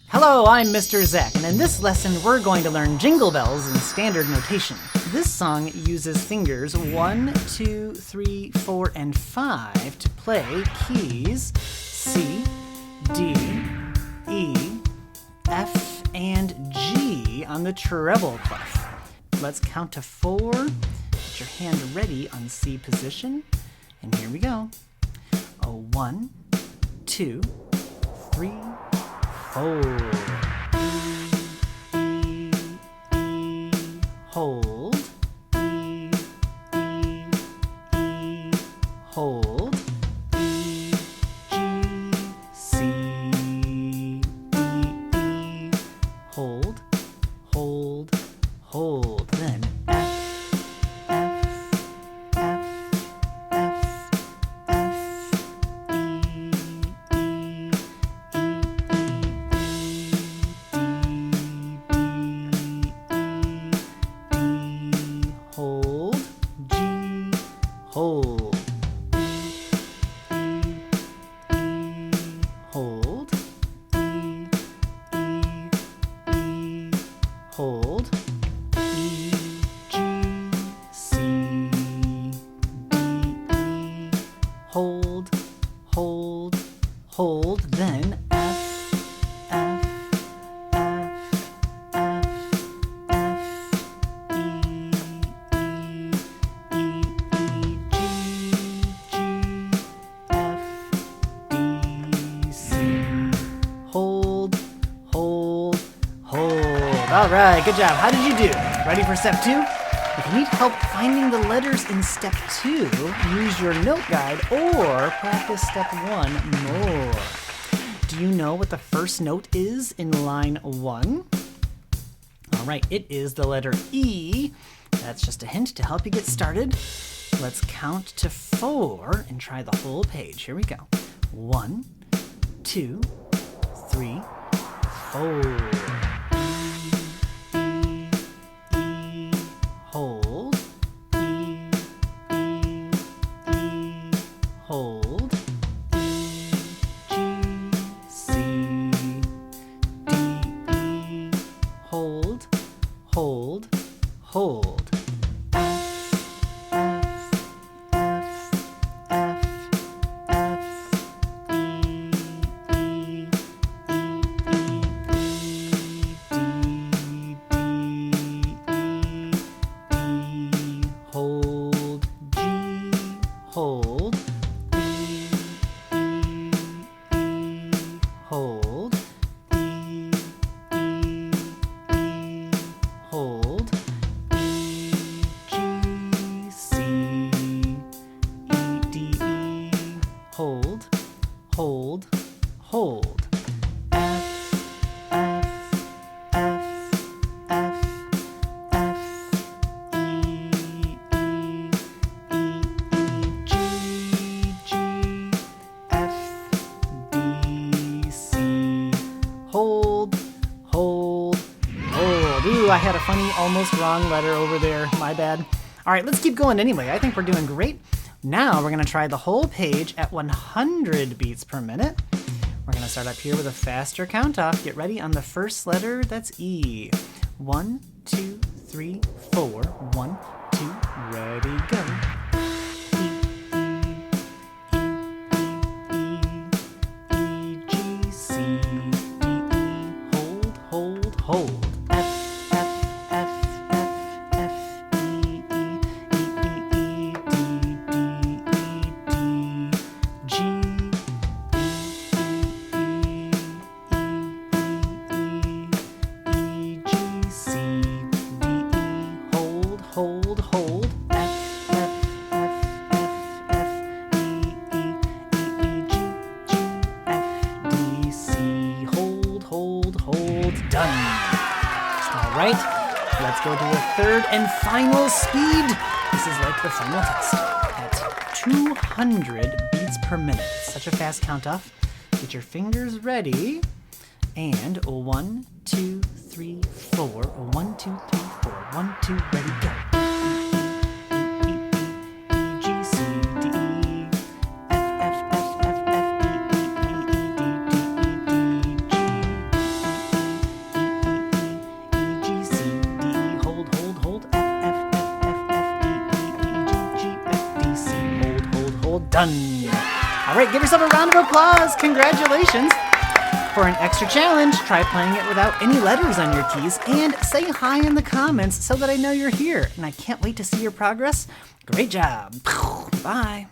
Hello, I'm Mr. Zach, and in this lesson we're going to learn Jingle Bells in standard notation. This song uses fingers 1, 2, 3, 4, and 5 to play keys C, D, E, F, and G on the treble clef. Let's count to 4. Get your hand ready on C position, and here we go. 1, 2, 3, 4. E, E, hold. E, E, E, hold. E, G, C, E, E, hold, hold, hold. Then F, F, F, F, F, E, E, hold, G, hold, hold, hold, E, G, C, D, E, hold, hold, hold, then F, F, F, F, F, E, E, E, E, G, G, F, D, C, hold, hold, hold. All right, good job. How did you do? Ready for step 2? If you need help finding the letters in step 2, use your note guide or practice step 1 more. Do you know what the first note is in line 1? All right, it is the letter E. That's just a hint to help you get started. Let's count to 4 and try the whole page. Here we go. 1, 2, 3, 4. Hold, E, E, E, hold, E, G, C, D, E, hold, hold, hold, F, F, F, F, F, E, E, E, E, D, D, hold, G, hold, E, E, E, hold, E, E, E, hold, E, G, C, E, D, E, hold, hold, hold, F, F, F, F, F, E, E, E, E, G, G, F, D, C, hold, hold, hold. Ooh, I had a funny almost wrong letter over there. My bad. All right, let's keep going anyway. I think we're doing great. Now we're going to try the whole page at 100 beats per minute. We're going to start up here with a faster count off. Get ready on the first letter. That's E. 1, 2, 3, 4. 1, 2, ready, go. E, G, C, D, E, hold, hold, hold. F, F, F, F, F, E, E, E, E, E, D, D, E, D, G, E, E, G, C, D, E, hold, hold, hold. F, F, F, F, F, E, E, E, E, G, G, F, D, C, hold, hold, hold. Done. All right, let's go to the third and final speed. This is like the final test at 200 beats per minute. Such a fast count off. Get your fingers ready. And 1, 2, 3, 4. 1, 2, 3, 4. 1, 2, ready, go. E, E, E, E, G, C, D, E, F, F, F, F, F, E, E, E, D, D, E, D, G, Done. All right, give yourself a round of applause. Congratulations. For an extra challenge, try playing it without any letters on your keys and say hi in the comments so that I know you're here. And I can't wait to see your progress. Great job. Bye.